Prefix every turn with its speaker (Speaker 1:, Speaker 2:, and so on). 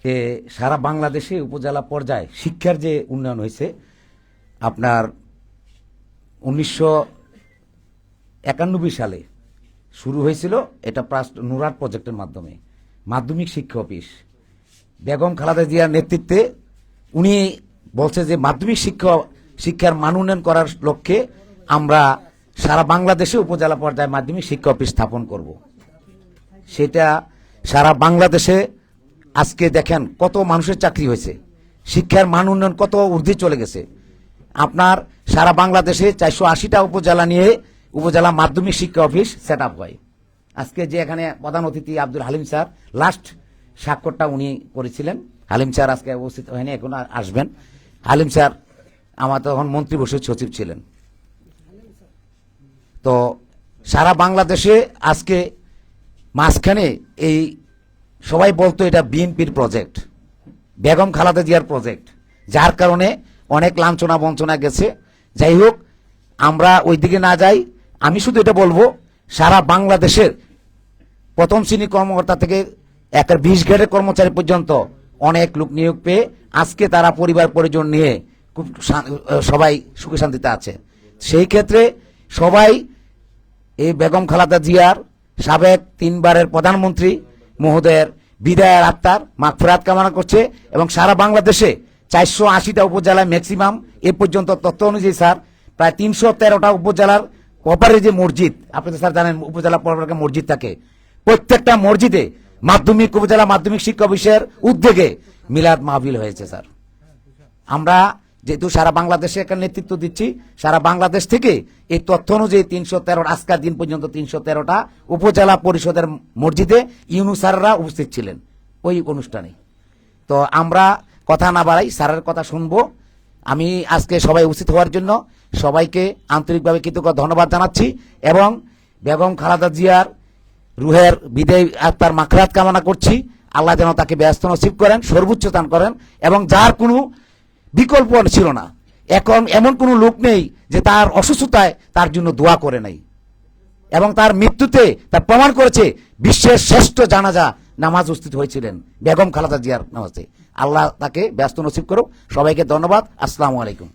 Speaker 1: যে সারা বাংলাদেশে উপজেলা পর্যায়ে শিক্ষার যে উন্নয়ন হয়েছে, আপনার 1991 সালে শুরু হয়েছিল এটা নুরাট প্রজেক্টের মাধ্যমে। মাধ্যমিক শিক্ষা অফিস বেগম খালেদা জিয়ার নেতৃত্বে উনি বলছে যে মাধ্যমিক শিক্ষার মান উন্নয়ন করার লক্ষ্যে আমরা সারা বাংলাদেশে উপজেলা পর্যায়ে মাধ্যমিক শিক্ষা অফিস স্থাপন করব। সেটা সারা বাংলাদেশে আজকে দেখেন কত মানুষের চাকরি হয়েছে, শিক্ষার মান উন্নয়ন কত ঊর্ধ্বে চলে গেছে। আপনার সারা বাংলাদেশে 480টা উপজেলা নিয়ে উপজেলা মাধ্যমিক শিক্ষা অফিস সেট আপ হয়। আজকে যে এখানে প্রধান অতিথি আব্দুল হালিম স্যার লাস্ট স্বাক্ষরটা উনি করেছিলেন। হালিম স্যার আজকে উপস্থিত হয়নি, এখন আসবেন। হালিম স্যার আমার তখন মন্ত্রী পরিষদ সচিব ছিলেন। তো সারা বাংলাদেশে আজকে মাঝখানে এই সবাই বলতো এটা বিএনপির প্রজেক্ট, বেগম খালেদা জিয়ার প্রজেক্ট, যার কারণে অনেক লাঞ্ছনা বঞ্চনা গেছে। যাই হোক, আমরা ওই দিকে না যাই। আমি শুধু এটা বলবো, সারা বাংলাদেশের প্রথম শ্রেণী কর্মকর্তা থেকে 20 গ্রেডের কর্মচারী পর্যন্ত অনেক লোক নিয়োগ পেয়ে আজকে তারা পরিবার পরিজন নিয়ে খুব সবাই সুখে শান্তিতে আছে। সেই ক্ষেত্রে সবাই এই বেগম খালেদা জিয়ার সাবেক 3 বারের প্রধানমন্ত্রী মহোদয়ের বিদায়ের আত্মার মাগফিরাত কামনা করছে। এবং সারা বাংলাদেশে 480টা উপজেলায় ম্যাক্সিমাম এ পর্যন্ত তথ্য অনুযায়ী স্যার প্রায় 313টা উপজেলার পপারে যে মসজিদ, আপনি তো স্যার জানেন উপজেলা পপারে মসজিদ থাকে, প্রত্যেকটা মসজিদে উপজেলা মাধ্যমিক শিক্ষা অফিসের উদ্যোগে মিলাদ মাহফিল হয়েছে স্যার। আমরা যেহেতু সারা বাংলাদেশে একটা নেতৃত্ব দিচ্ছি, সারা বাংলাদেশ থেকে এই তথ্য অনুযায়ী 313 আজকের দিন পর্যন্ত 313টা উপজেলা পরিষদের মসজিদে ইউনূস স্যাররা উপস্থিত ছিলেন ওই অনুষ্ঠানে। তো আমরা কথা না বাড়াই, স্যারের কথা শুনবো। আমি আজকে সবাই উপস্থিত হওয়ার জন্য সবাইকে আন্তরিকভাবে কৃতজ্ঞ ধন্যবাদ জানাচ্ছি এবং বেগম খালেদা জিয়ার রুহের বিদায় আত্মার মাগফিরাত কামনা করছি। আল্লাহ যেন তাকে ব্যস্ত নসিব করেন, সর্বোচ্চ দান করেন। এবং যার কোনো বিকল্প ছিল না, এখন এমন কোনো লোক নেই যে তার অসুস্থতায় তার জন্য দোয়া করে নাই। এবং তার মৃত্যুতে তার প্রমাণ করেছে বিশ্বের শ্রেষ্ঠ জানাজা নামাজ উপস্থিত হয়েছিলেন বেগম খালেদা জিয়ার নামাজে। আল্লাহ তাকে ব্যস্ত নসিব করুক। সবাইকে ধন্যবাদ। আসসালামু আলাইকুম।